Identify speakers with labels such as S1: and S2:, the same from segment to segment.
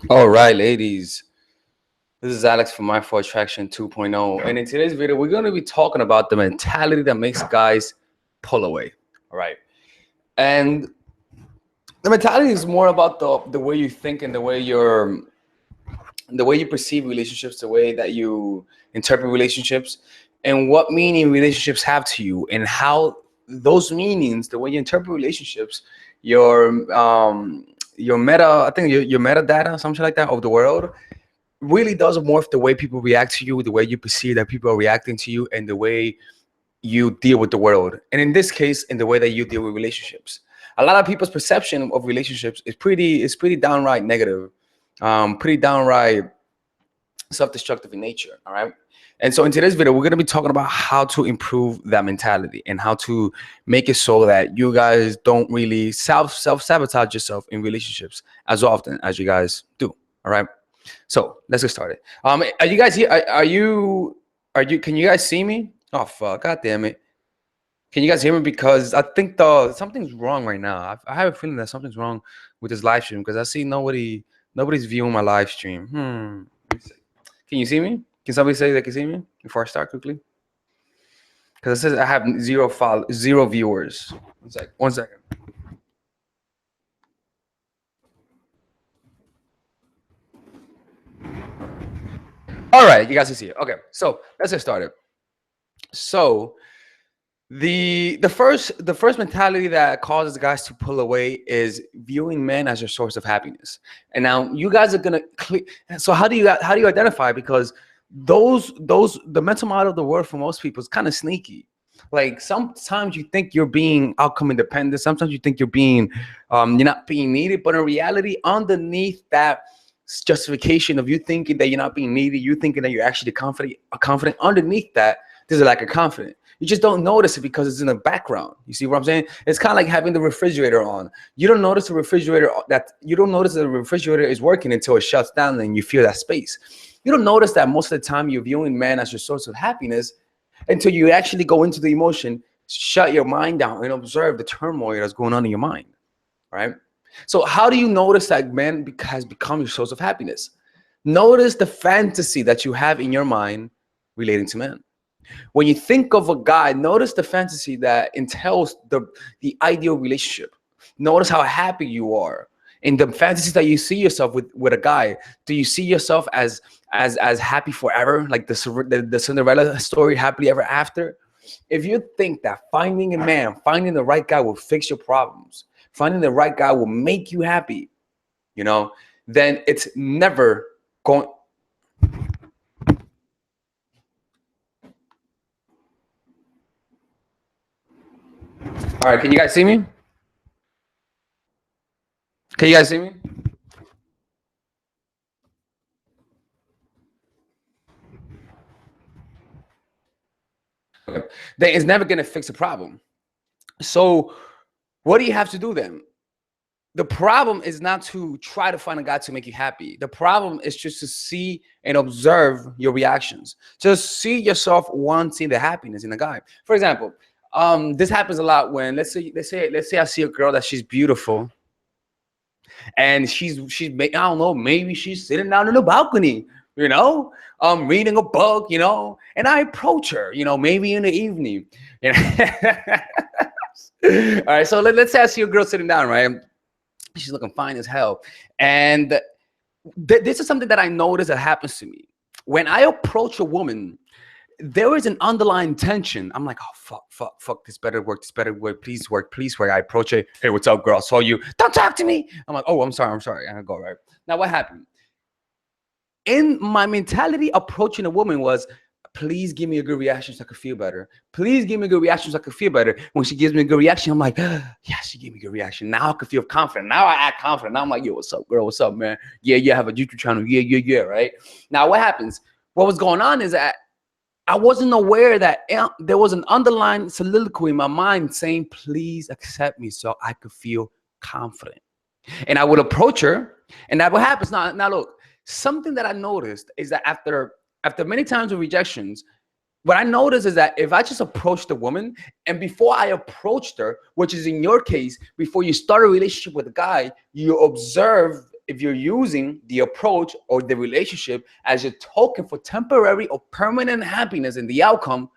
S1: All right, ladies. This is Alex from My For Attraction 2.0. And in today's video, we're going to be talking about the mentality that makes guys pull away. All right. And the mentality is more about the way you think and the way you perceive relationships, the way that you interpret relationships, and what meaning relationships have to you, and how those meanings, the way you interpret relationships, your meta, I think your metadata, something like that, of the world really does morph the way people react to you, the way you perceive that people are reacting to you, and the way you deal with the world. And in this case, in the way that you deal with relationships. A lot of people's perception of relationships is pretty downright negative, pretty downright self-destructive in nature. All right. And so in today's video, we're going to be talking about how to improve that mentality and how to make it so that you guys don't really self-sabotage yourself in relationships as often as you guys do. All right. So let's get started. Are you guys here? Are you, can you guys see me? Oh, fuck. God damn it. Can you guys hear me? Because I think something's wrong right now. I have a feeling that something's wrong with this live stream because I see nobody's viewing my live stream. Let me see. Can you see me? Can somebody say they can see me before I start quickly? Because it says I have zero viewers. One second. All right, you guys can see it. Okay, so let's get started. So the first mentality that causes guys to pull away is viewing men as your source of happiness. And now you guys are gonna so how do you identify? Because the mental model of the world for most people is kind of sneaky. Like sometimes you think you're being outcome independent, sometimes you think you're not being needed, but in reality, underneath that justification of you thinking that you're not being needed, you thinking that you're actually confident, underneath that there's a lack of confidence. You just don't notice it because it's in the background. You see what I'm saying? It's kind of like having the refrigerator on. You don't notice the refrigerator that the refrigerator is working until it shuts down and you feel that space. You don't notice that most of the time you're viewing man as your source of happiness until you actually go into the emotion, shut your mind down, and observe the turmoil that's going on in your mind, right? So how do you notice that man has become your source of happiness? Notice the fantasy that you have in your mind relating to men. When you think of a guy, notice the fantasy that entails the ideal relationship. Notice how happy you are in the fantasies that you see yourself with a guy. Do you see yourself as happy forever, like the Cinderella story, happily ever after? If you think that finding a man, finding the right guy will fix your problems, finding the right guy will make you happy, then it's never going. All right, can you guys see me? Can you guys see me? Okay. Then it's never going to fix a problem. So what do you have to do then? The problem is not to try to find a guy to make you happy. The problem is just to see and observe your reactions. Just see yourself wanting the happiness in a guy. For example, this happens a lot when let's say I see a girl that she's beautiful, and she's I don't know, maybe she's sitting down in the balcony, reading a book, and I approach her, maybe in the evening. All right, so let's say I see a girl sitting down, right? She's looking fine as hell. And this is something that I notice that happens to me. When I approach a woman, there is an underlying tension. I'm like, oh, fuck, this better work, please work. I approach her, hey, what's up, girl? I saw you. Don't talk to me. I'm like, oh, I'm sorry. I gotta go, right? Now, what happened? In my mentality, approaching a woman was, please give me a good reaction so I could feel better. Please give me a good reaction so I could feel better. When she gives me a good reaction, I'm like, yeah, she gave me a good reaction. Now I can feel confident. Now I act confident. Now I'm like, yo, what's up, girl? What's up, man? Yeah, have a YouTube channel. Yeah, right? Now what happens? What was going on is that I wasn't aware that there was an underlying soliloquy in my mind saying, please accept me so I could feel confident. And I would approach her, and that what happens. Now look, something that I noticed is that after many times of rejections, what I noticed is that if I just approached the woman, and before I approached her, which is in your case, before you start a relationship with a guy, you observe if you're using the approach or the relationship as a token for temporary or permanent happiness in the outcome,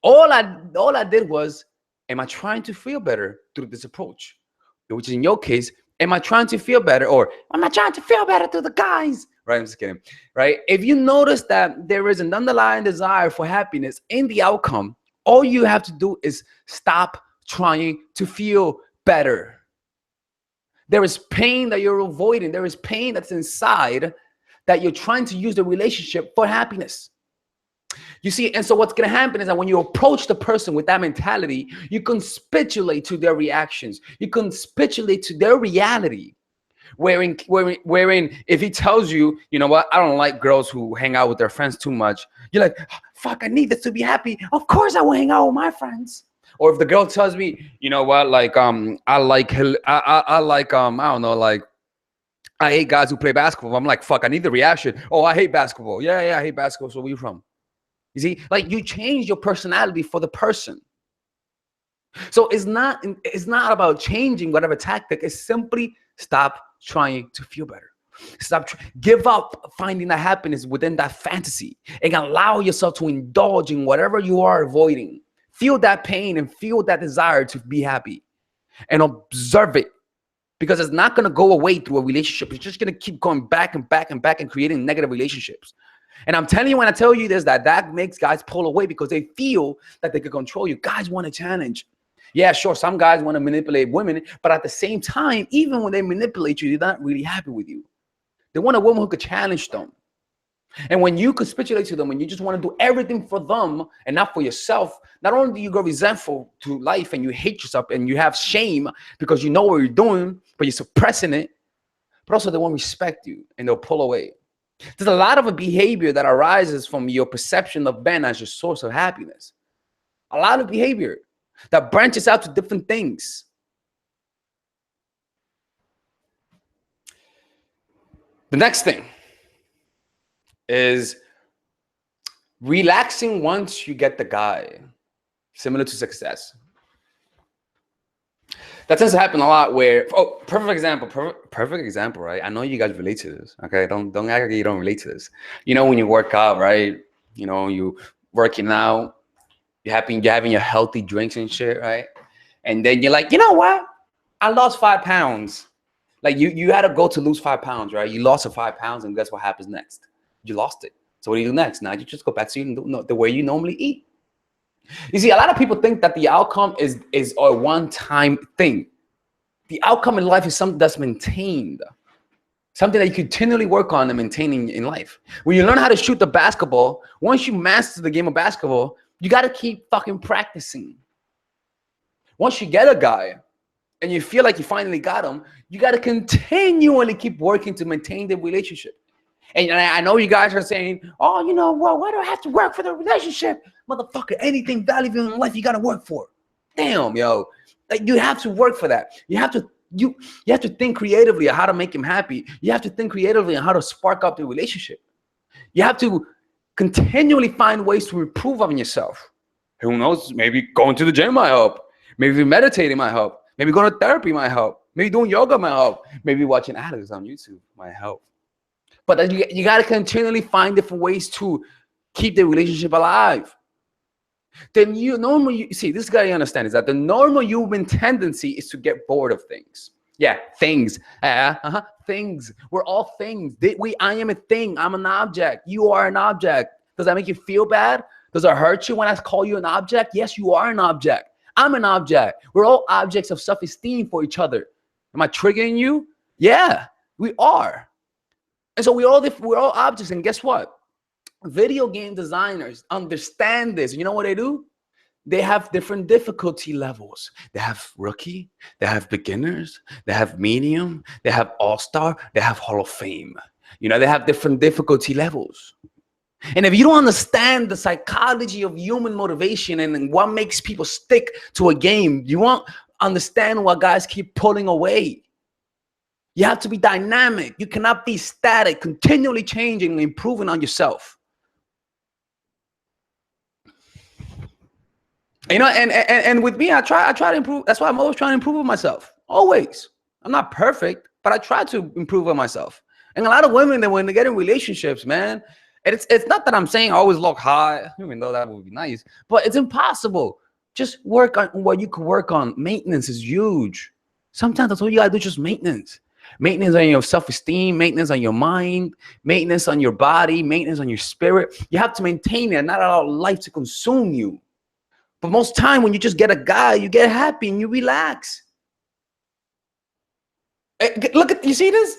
S1: all I did was, am I trying to feel better through this approach? Which in your case, am I trying to feel better, or am I trying to feel better through the guys? Right, I'm just kidding. Right? If you notice that there is an underlying desire for happiness in the outcome, all you have to do is stop trying to feel better. There is pain that you're avoiding. There is pain that's inside that you're trying to use the relationship for happiness. You see, and so what's going to happen is that when you approach the person with that mentality, you capitulate to their reactions. You capitulate to their reality. Wherein, if he tells you, you know what, I don't like girls who hang out with their friends too much, you're like, fuck, I need this to be happy. Of course I will hang out with my friends. Or if the girl tells me, you know what, like, I like, I don't know, like, I hate guys who play basketball. I'm like, fuck, I need the reaction. Oh, I hate basketball. Yeah, I hate basketball. So where you from? You see, like, you change your personality for the person. So it's not about changing whatever tactic. It's simply stop trying to feel better. Give up finding that happiness within that fantasy and allow yourself to indulge in whatever you are avoiding. Feel that pain and feel that desire to be happy and observe it, because it's not going to go away through a relationship. It's just going to keep going back and back and back and creating negative relationships. And I'm telling you, when I tell you this, that makes guys pull away because they feel that they can control you. Guys want a challenge. Yeah, sure, some guys want to manipulate women, but at the same time, even when they manipulate you, they're not really happy with you. They want a woman who could challenge them. And when you capitulate to them, when you just want to do everything for them and not for yourself, not only do you go resentful to life and you hate yourself and you have shame because you know what you're doing, but you're suppressing it, but also they won't respect you and they'll pull away. There's a lot of a behavior that arises from your perception of Ben as your source of happiness. A lot of behavior that branches out to different things. The next thing is relaxing once you get the guy, similar to success. That tends to happen a lot where, perfect example, right? I know you guys relate to this, okay? Don't act like you don't relate to this. You know, when you work out, right? You know, you working out, you're having your healthy drinks and shit, right? And then you're like, you know what? I lost 5 pounds. Like you had to go to lose 5 pounds, right? You lost the 5 pounds, and guess what happens next? You lost it. So what do you do next? Now you just go back to the way you normally eat. You see, a lot of people think that the outcome is a one-time thing. The outcome in life is something that's maintained, something that you continually work on and maintaining in life. When you learn how to shoot the basketball, once you master the game of basketball, you got to keep fucking practicing. Once you get a guy and you feel like you finally got him, you got to continually keep working to maintain the relationship. And I know you guys are saying, oh, you know, well, why do I have to work for the relationship? Motherfucker, anything valuable in life, you got to work for. Damn, yo. Like, you have to work for that. You have to think creatively on how to make him happy. You have to think creatively on how to spark up the relationship. You have to continually find ways to improve on yourself. Who knows? Maybe going to the gym might help. Maybe meditating might help. Maybe going to therapy might help. Maybe doing yoga might help. Maybe watching addicts on YouTube might help. But you got to continually find different ways to keep the relationship alive. Then see, this guy you understand is that the normal human tendency is to get bored of things. Yeah, things. Things. We're all things. I am a thing. I'm an object. You are an object. Does that make you feel bad? Does it hurt you when I call you an object? Yes, you are an object. I'm an object. We're all objects of self-esteem for each other. Am I triggering you? Yeah, we are. And so we're all objects. And guess what? Video game designers understand this. You know what they do? They have different difficulty levels. They have rookie, they have beginners, they have medium, they have all-star, they have Hall of Fame. You know, they have different difficulty levels. And if you don't understand the psychology of human motivation and what makes people stick to a game, you won't understand why guys keep pulling away. You have to be dynamic. You cannot be static, continually changing and improving on yourself. You know, and with me, I try to improve. That's why I'm always trying to improve myself. Always. I'm not perfect. but I try to improve on myself. And a lot of women, that when they get in relationships, man, it's not that I'm saying always look high, even though that would be nice, but it's impossible. Just work on what you can work on. Maintenance is huge. Sometimes that's all you gotta do, just maintenance. Maintenance on your self-esteem, maintenance on your mind, maintenance on your body, maintenance on your spirit. You have to maintain it, not allow life to consume you. But most time when you just get a guy, you get happy and you relax. Look at, you see this?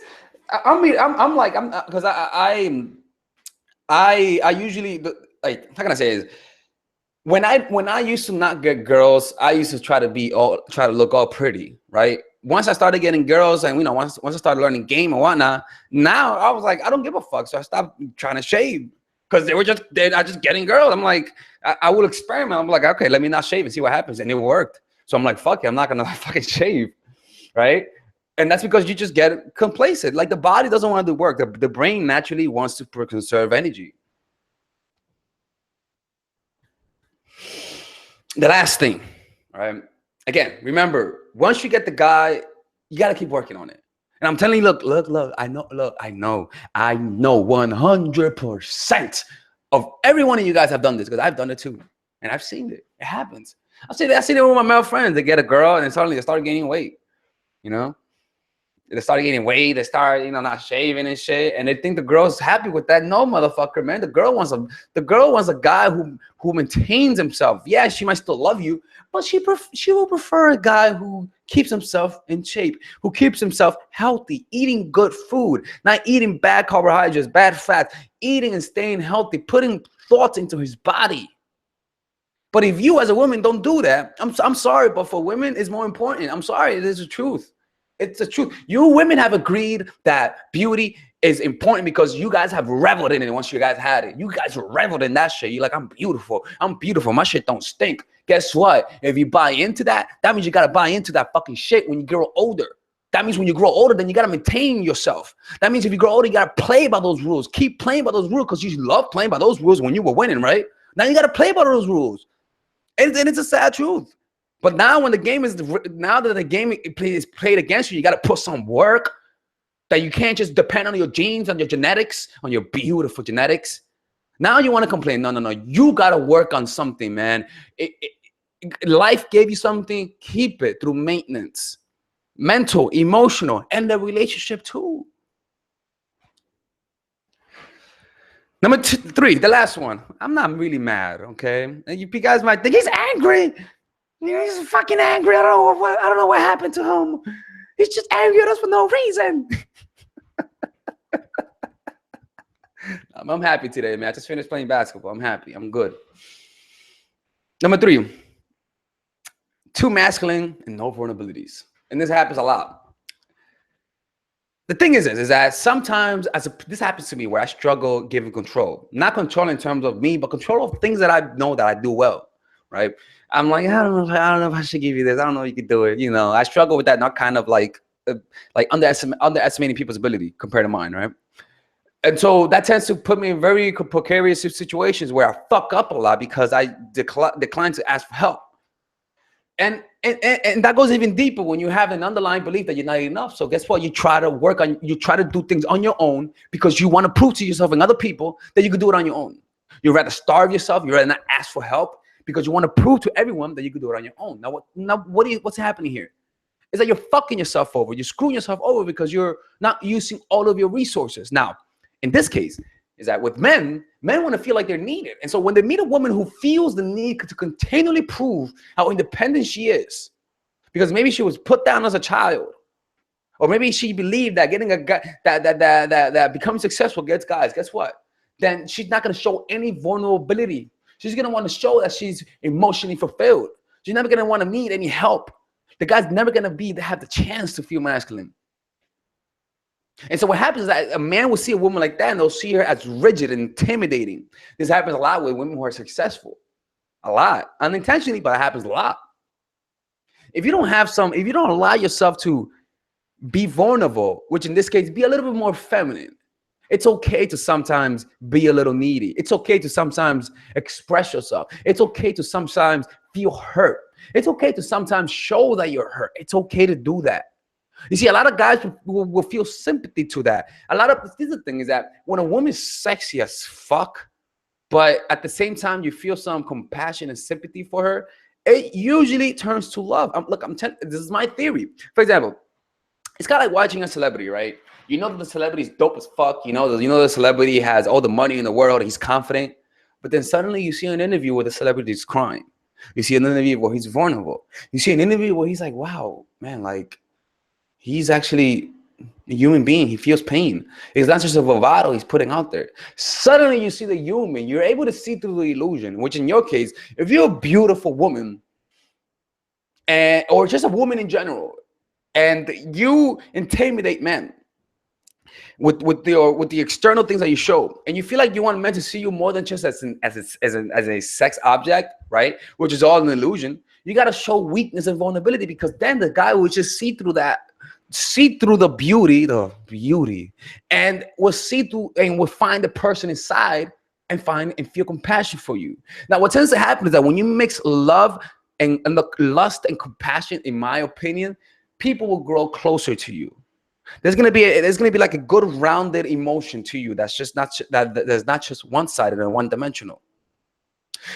S1: I'm like, I'm because I usually, like, how can I say this? When I used to not get girls, I used to try to look all pretty, right? Once I started getting girls, and once I started learning game and whatnot, now I was like, I don't give a fuck. So I stopped trying to shave, because they're not just getting girls. I'm like, I will experiment. I'm like, okay, let me not shave and see what happens, and it worked. So I'm like, fuck it, I'm not gonna fucking shave, right? And that's because you just get complacent. Like, the body doesn't want to do work. The brain naturally wants to conserve energy. The last thing, right? Again, remember, once you get the guy, you got to keep working on it. And I'm telling you, look, I know 100% of every one of you guys have done this, because I've done it too. And I've seen it. It happens. I seen it with my male friends. They get a girl and suddenly they start gaining weight, They start getting weight. They start, not shaving and shit, and they think the girl's happy with that. No, motherfucker, man. The girl wants a guy who maintains himself. Yeah, she might still love you, but she will prefer a guy who keeps himself in shape, who keeps himself healthy, eating good food, not eating bad carbohydrates, bad fat, eating and staying healthy, putting thoughts into his body. But if you as a woman don't do that, I'm sorry, but for women, it's more important. I'm sorry, it is the truth. It's the truth. You women have agreed that beauty is important because you guys have reveled in it once you guys had it. You guys reveled in that shit. You're like, I'm beautiful. My shit don't stink. Guess what? If you buy into that, that means you got to buy into that fucking shit when you grow older. That means when you grow older, then you got to maintain yourself. That means if you grow older, you got to play by those rules. Keep playing by those rules, because you love playing by those rules when you were winning, right? Now you got to play by those rules. And it's a sad truth. But now that the game is played against you, you got to put some work, that you can't just depend on your genes, on your genetics, on your beautiful genetics. Now you want to complain. No. You got to work on something, man. Life gave you something. Keep it through maintenance, mental, emotional, and the relationship too. Number 3, the last one. I'm not really mad, okay? And you guys might think he's angry. He's fucking angry. I don't know what happened to him. He's just angry at us for no reason. I'm happy today, man. I just finished playing basketball. I'm happy. I'm good. Number 3, too masculine and no vulnerabilities. And this happens a lot. The thing is that sometimes, this happens to me, where I struggle giving control. Not control in terms of me, but control of things that I know that I do well, right? I'm like, I don't know if I should give you this. I don't know if you could do it. I struggle with that, not kind of like underestimating people's ability compared to mine, right? And so that tends to put me in very precarious situations where I fuck up a lot because I decline to ask for help. And that goes even deeper when you have an underlying belief that you're not enough. So guess what? You try to do things on your own because you want to prove to yourself and other people that you can do it on your own. You'd rather starve yourself. You'd rather not ask for help because you want to prove to everyone that you can do it on your own. What's happening here? Is that you're fucking yourself over. You're screwing yourself over because you're not using all of your resources. Now, in this case, is that with men want to feel like they're needed. And so when they meet a woman who feels the need to continually prove how independent she is, because maybe she was put down as a child, or maybe she believed that getting a guy that becomes successful gets guys, guess what? Then she's not going to show any vulnerability. She's going to want to show that she's emotionally fulfilled. She's never going to want to need any help. The guy's never going to have the chance to feel masculine. And so what happens is that a man will see a woman like that and they'll see her as rigid and intimidating. This happens a lot with women who are successful. A lot. Unintentionally, but it happens a lot. If you don't allow yourself to be vulnerable, which in this case, be a little bit more feminine. It's okay to sometimes be a little needy. It's okay to sometimes express yourself. It's okay to sometimes feel hurt. It's okay to sometimes show that you're hurt. It's okay to do that. You see, a lot of guys will feel sympathy to that. A lot of this is the thing is that when a woman's sexy as fuck, but at the same time you feel some compassion and sympathy for her, it usually turns to love. Look, I'm telling. This is my theory. For example, it's kind of like watching a celebrity, right? You know that the celebrity is dope as fuck. You know the celebrity has all the money in the world. He's confident, but then suddenly you see an interview where the celebrity is crying. You see an interview where he's vulnerable. You see an interview where he's like, "Wow, man, like he's actually a human being. He feels pain. It's not just a bravado he's putting out there." Suddenly you see the human. You're able to see through the illusion. Which in your case, if you're a beautiful woman, or just a woman in general, and you intimidate men with the external things that you show, and you feel like you want men to see you more than just as a sex object, right? Which is all an illusion. You got to show weakness and vulnerability, because then the guy will just see through that, see through the beauty, and will see through and will find the person inside and find and feel compassion for you. Now, what tends to happen is that when you mix love and the lust and compassion, in my opinion, people will grow closer to you. There's gonna be like a good rounded emotion to you that's just not that's not just one-sided and one-dimensional.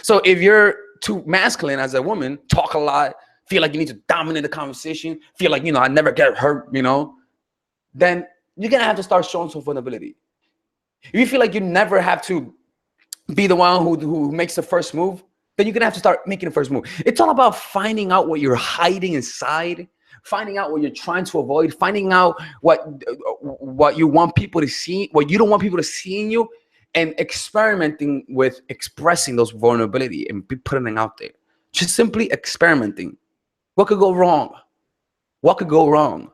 S1: So if you're too masculine as a woman, talk a lot, feel like you need to dominate the conversation, feel like, I never get hurt, then you're gonna have to start showing some vulnerability. If you feel like you never have to be the one who makes the first move, then you're gonna have to start making the first move. It's all about finding out what you're hiding inside, finding out what you're trying to avoid, finding out what you want people to see, what you don't want people to see in you, and experimenting with expressing those vulnerability and putting them out there. Just simply experimenting. What could go wrong? What could go wrong?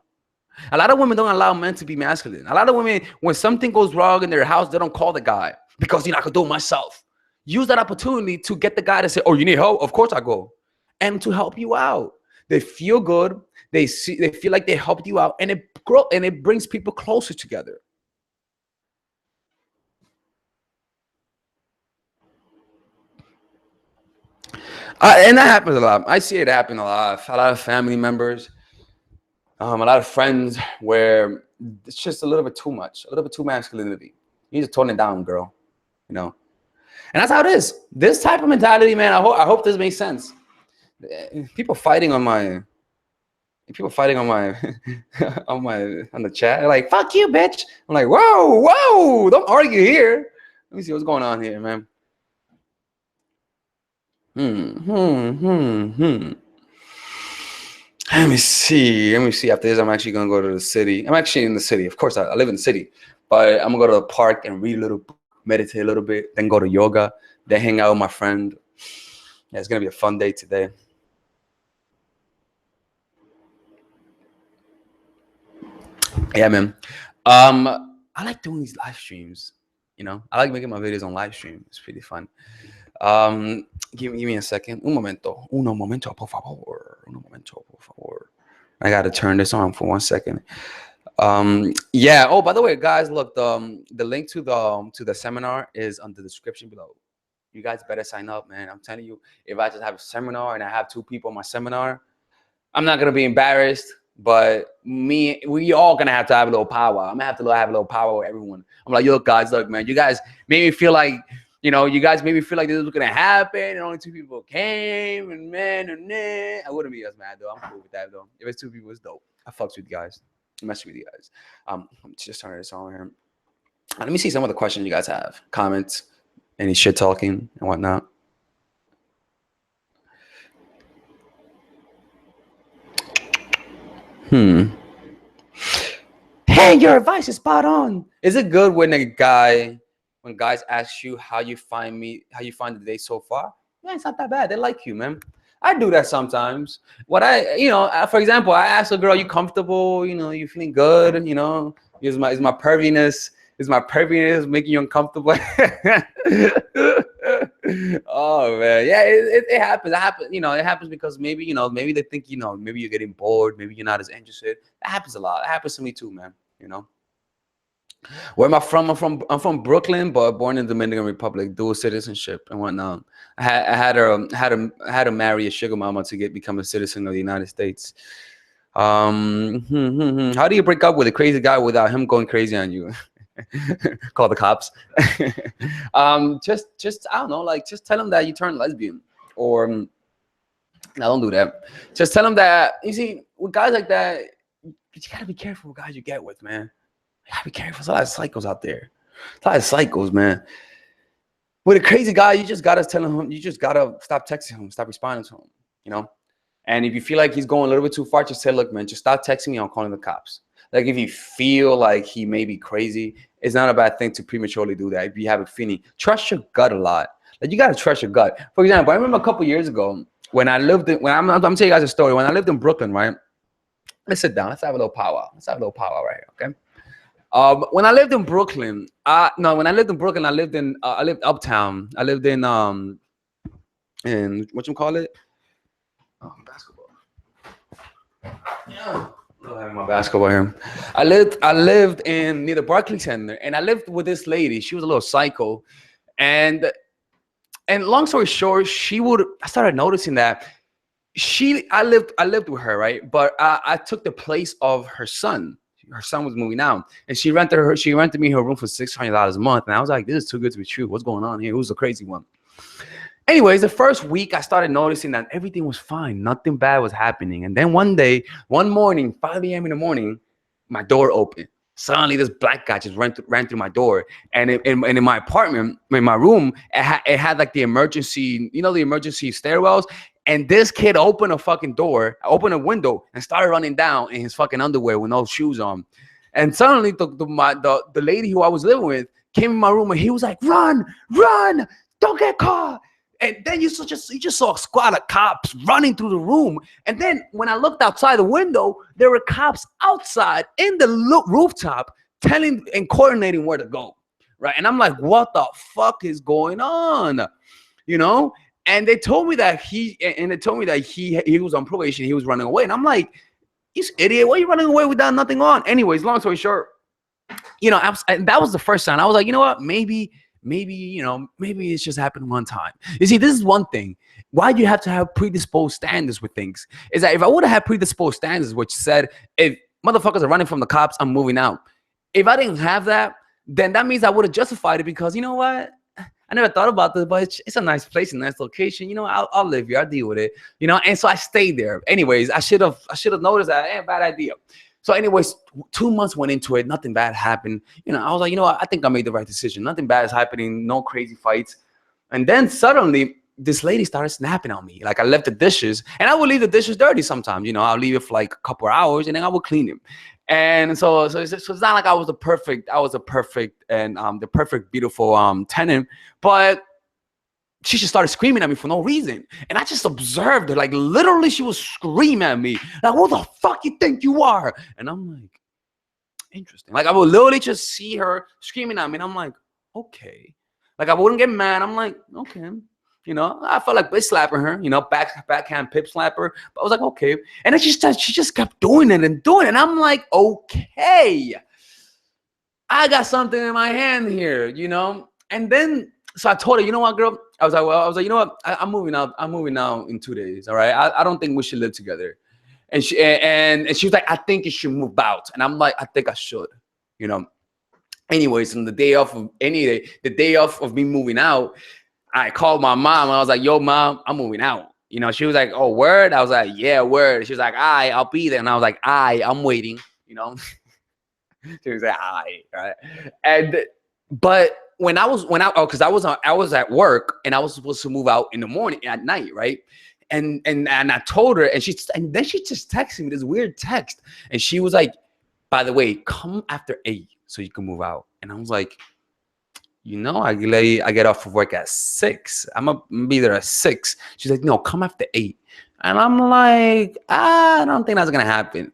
S1: A lot of women don't allow men to be masculine. A lot of women, when something goes wrong in their house, they don't call the guy because, I could do it myself. Use that opportunity to get the guy to say, "Oh, you need help? Of course I go." And to help you out. They feel good. They feel like they helped you out, and it brings people closer together. And that happens a lot. I see it happen a lot. A lot of family members, a lot of friends, where it's just a little bit too much, a little bit too masculinity. You need to tone it down, girl. And that's how it is. This type of mentality, man. I hope this makes sense. People fighting on my on the chat. They're like, "Fuck you, bitch." I'm like, whoa, don't argue here. Let me see what's going on here, man. Let me see. After this, I'm actually gonna go to the city. I'm actually in the city. Of course, I live in the city, but I'm gonna go to the park and read a little, meditate a little bit, then go to yoga, then hang out with my friend. Yeah, it's gonna be a fun day today. Yeah, man. I like doing these live streams. I like making my videos on live stream. It's pretty fun. Give me a second. Un momento. Uno momento, por favor. Uno momento, por favor. I gotta turn this on for 1 second. Yeah. Oh, by the way, guys, look, the link to the seminar is on the description below. You guys better sign up, man. I'm telling you, if I just have a seminar and I have 2 people on my seminar, I'm not gonna be embarrassed. But we all gonna have to have a little power. I'm gonna have to have a little power with everyone. I'm like, yo, guys, look, man, you guys made me feel like, you guys made me feel like this was gonna happen, and only 2 people came, and man, I wouldn't be as mad though. I'm cool with that though. If it's 2 people, it's dope. I fucks with you guys. I'm messing with you guys. I'm just turning this on here. Let me see some of the questions you guys have, comments, any shit talking and whatnot. Hey, your advice is spot on. Is it good when guys ask you how you find the day so far? Yeah, it's not that bad. They like you, man. I do that sometimes. For example, I ask a girl, "You comfortable? You feeling good? Is my perviness making you uncomfortable?" Oh man, yeah, it happens. It happens because maybe they think maybe you're getting bored, maybe you're not as interested. That happens a lot. It happens to me too, man. Where am I from? I'm from Brooklyn, but born in Dominican Republic, dual citizenship and whatnot. I had to marry a sugar mama to become a citizen of the United States. How do you break up with a crazy guy without him going crazy on you? Call the cops. Just I don't know, like just tell him that you turned lesbian, or no, don't do that. Just tell him that you see with guys like that, you gotta be careful with guys you get with, man. You gotta be careful. There's a lot of psychos out there. A lot of psychos, man. With a crazy guy, you just gotta tell him. You just gotta stop texting him, stop responding to him. You know. And if you feel like he's going a little bit too far, just say, look, man, just stop texting me. I'm calling the cops. Like, if you feel like he may be crazy, it's not a bad thing to prematurely do that. If you have a feeling, trust your gut a lot. Like, you got to trust your gut. For example, I remember a couple years ago when I lived in, I'm telling you guys a story. When I lived in Brooklyn, right? Let's sit down. Let's have a little powwow. Let's have a little powwow right here, okay? When I lived in Brooklyn, when I lived in Brooklyn, I lived uptown. I lived in what you call it? Oh, basketball. Yeah. I have my basketball here. I lived in near the Barclays Center, and I lived with this lady. She was a little psycho, and long story short, I started noticing that I lived with her, right? But I took the place of her son. Her son was moving out, and she rented me her room for $600 a month, and I was like, this is too good to be true. What's going on here? Who's the crazy one? Anyways, the first week I started noticing that everything was fine. Nothing bad was happening. And then one morning, 5 a.m. in the morning, my door opened. Suddenly, this black guy just ran through my door. And in my apartment, in my room, it had like the emergency, the emergency stairwells. And this kid opened a fucking door, opened a window, and started running down in his fucking underwear with no shoes on. And suddenly, the lady who I was living with came in my room, and he was like, run, don't get caught. And then you just saw a squad of cops running through the room. And then when I looked outside the window, there were cops outside in the rooftop telling and coordinating where to go. Right. And I'm like, what the fuck is going on? And they told me that he was on probation. He was running away. And I'm like, you idiot. Why are you running away without nothing on? Anyways, long story short, that was the first sign. I was like, you know what? Maybe it's just happened one time. You see, this is one thing. Why do you have to have predisposed standards with things? Is that if I would have had predisposed standards, which said, if motherfuckers are running from the cops, I'm moving out. If I didn't have that, then that means I would have justified it because, you know what? I never thought about this, but it's a nice place, a nice location. I'll live here. I'll deal with it. And so I stayed there. Anyways, I should have noticed that. Bad idea. So anyways, 2 months went into it. Nothing bad happened. I was like, what? I think I made the right decision. Nothing bad is happening. No crazy fights. And then suddenly, this lady started snapping on me. Like I left the dishes, and I would leave the dishes dirty sometimes. I'll leave it for like a couple of hours, and then I would clean them. And so it's not like I was the perfect beautiful tenant, but she just started screaming at me for no reason. And I just observed her. Like, literally, she was screaming at me. Like, who the fuck you think you are? And I'm like, interesting. Like, I would literally just see her screaming at me. And I'm like, okay. Like, I wouldn't get mad. I'm like, okay. I felt like bitch slapping her, backhand pip slapper. But I was like, okay. And then she just kept doing it. And I'm like, okay. I got something in my hand here, And then, so I told her, you know what, girl? I was like, you know what? I'm moving out. I'm moving out in 2 days. All right. I don't think we should live together. And she was like, I think you should move out. And I'm like, I think I should, Anyways, on the day off of me moving out, I called my mom. And I was like, yo, mom, I'm moving out. She was like, oh, word? I was like, yeah, word. She was like, I'll be there. And I was like, I'm waiting, She was like, right. But because I was at work and I was supposed to move out in the morning at night, right? And I told her, and then she just texted me this weird text, and she was like, by the way, come after 8 so you can move out. And I was like, I get off of work at 6. I'm gonna be there at 6. She's like, no, come after 8. And I'm like, I don't think that's gonna happen.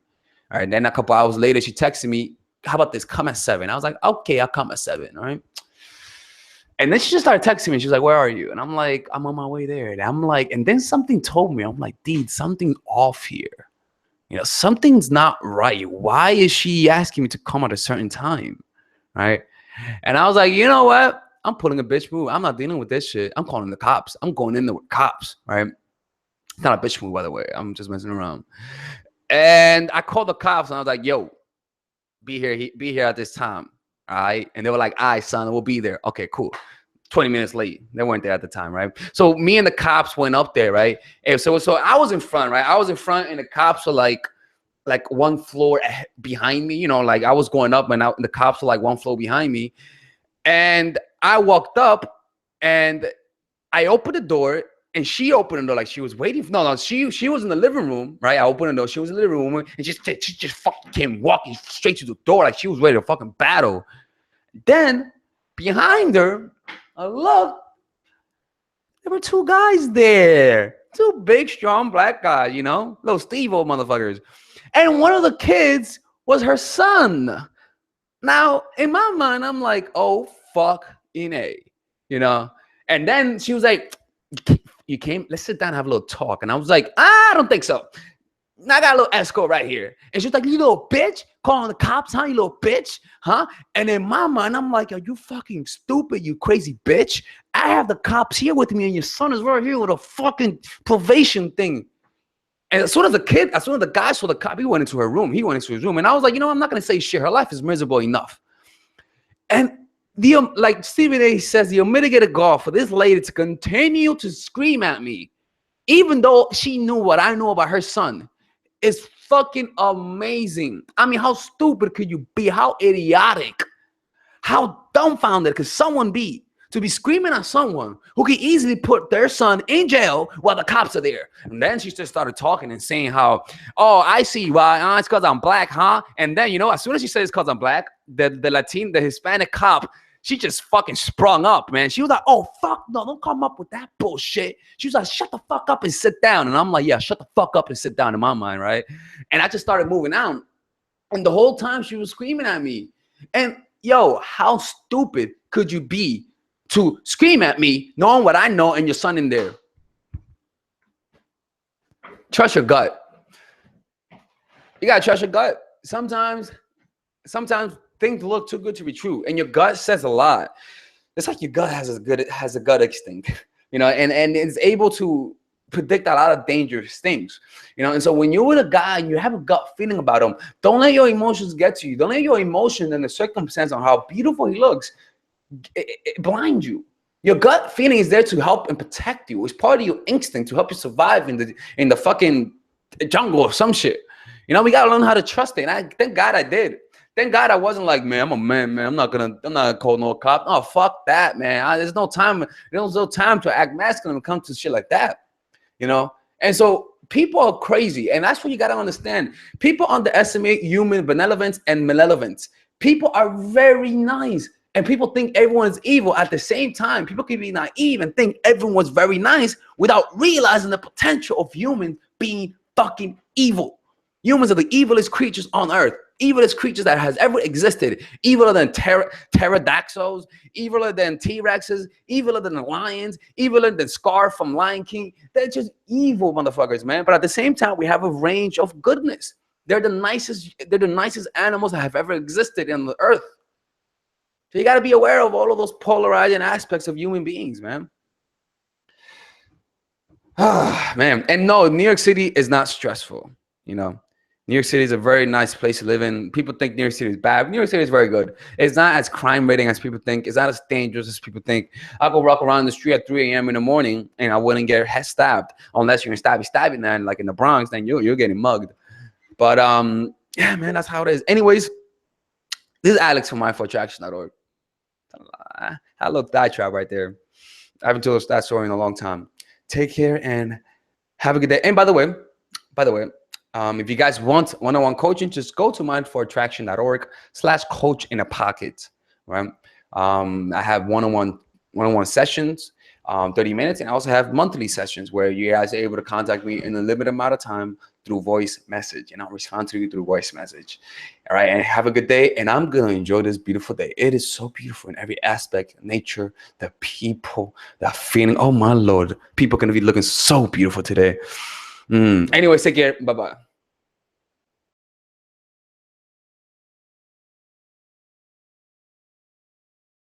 S1: All right. Then a couple hours later, she texted me, how about this? Come at 7. I was like, okay, I'll come at 7. All right. And then she just started texting me. She's like, where are you? And I'm like, I'm on my way there. And I'm like, and then something told me, I'm like, dude, something's off here. Something's not right. Why is she asking me to come at a certain time? Right. And I was like, you know what? I'm pulling a bitch move. I'm not dealing with this shit. I'm calling the cops. I'm going in there with cops. Right. It's not a bitch move, by the way. I'm just messing around. And I called the cops and I was like, yo, be here at this time. All right. And they were like, all right, son, we'll be there. Okay, cool. 20 minutes late. They weren't there at the time, right? So me and the cops went up there, right? And so I was in front, right? I was in front and the cops were like one floor behind me, you know, like I was going up and the cops were like one floor behind me. And I walked up and I opened the door and she opened the door like she was waiting for, no, she was in the living room, right? I opened the door, she was in the living room and she just fucking came walking straight to the door like she was ready to fucking battle. Then behind her, I looked, there were two guys there, two big, strong black guys, you know, little Steve-O motherfuckers. And one of the kids was her son. Now, in my mind, I'm like, oh, fuck in A, you know? And then she was like, you came, let's sit down and have a little talk. And I was like, I don't think so. I got a little escort right here. And she was like, you little bitch, calling the cops, huh? You little bitch, huh? And in my mind, I'm like, are you fucking stupid, you crazy bitch? I have the cops here with me and your son is right here with a fucking probation thing. And as soon as the guy saw the cop, he went into her room. He went into his room. And I was like, you know, I'm not going to say shit. Her life is miserable enough. And like Stephen A says, the unmitigated gall for this lady to continue to scream at me, even though she knew what I knew about her son, is fucking amazing. I mean, how stupid could you be? How idiotic? How dumbfounded could someone be to be screaming at someone who could easily put their son in jail while the cops are there? And then she just started talking and saying how, oh, I see why. It's because I'm black, huh? And then, you know, as soon as she says it's because I'm black, the Hispanic cop, she just fucking sprung up, man. She was like, oh, fuck no, don't come up with that bullshit. She was like, shut the fuck up and sit down. And I'm like, yeah, shut the fuck up and sit down in my mind, right? And I just started moving out. And the whole time she was screaming at me. And yo, how stupid could you be to scream at me knowing what I know and your son in there? Trust your gut. You gotta trust your gut. Sometimes things look too good to be true, and your gut says a lot. It's like your gut has a gut instinct, you know, and it's able to predict a lot of dangerous things, you know. And so when you're with a guy and you have a gut feeling about him, don't let your emotions get to you. Don't let your emotion and the circumstance on how beautiful he looks it blind you. Your gut feeling is there to help and protect you. It's part of your instinct to help you survive in the fucking jungle or some shit. You know, we gotta learn how to trust it. And thank God I did. Thank God I wasn't like, man, I'm a man, I'm not gonna call no cop. Oh, fuck that, man. There's no time to act masculine when it comes to shit like that. You know? And so people are crazy, and that's what you gotta understand. People underestimate human benevolence and malevolence. People are very nice, and people think everyone is evil. At the same time, people can be naive and think everyone's very nice without realizing the potential of humans being fucking evil. Humans are the evilest creatures on earth. Evilest creatures that has ever existed. Eviler than pterodactyls, eviler than T-Rexes, eviler than the lions, eviler than Scar from Lion King. They're just evil motherfuckers, man. But at the same time, we have a range of goodness. They're the nicest animals that have ever existed on the earth. So you got to be aware of all of those polarizing aspects of human beings, man. Man. And no, New York City is not stressful, you know. New York City is a very nice place to live in. People think New York City is bad. New York City is very good. It's not as crime rating as people think. It's not as dangerous as people think. I'll go walk around the street at 3 a.m. in the morning and I wouldn't get head stabbed unless you're in stabby land, like in the Bronx, then you're getting mugged. But yeah, man, that's how it is. Anyways, this is Alex from mindforattraction.org. I look diatribe right there. I haven't told us that story in a long time. Take care and have a good day. And by the way, if you guys want one-on-one coaching, just go to mindforattraction.org/coach-in-a-pocket, right? I have one-on-one sessions, 30 minutes, and I also have monthly sessions where you guys are able to contact me in a limited amount of time through voice message, and I'll respond to you through voice message. All right, and have a good day, and I'm gonna enjoy this beautiful day. It is so beautiful in every aspect: nature, the people, the feeling. Oh my Lord, people are gonna be looking so beautiful today. Anyways, take care. Bye-bye.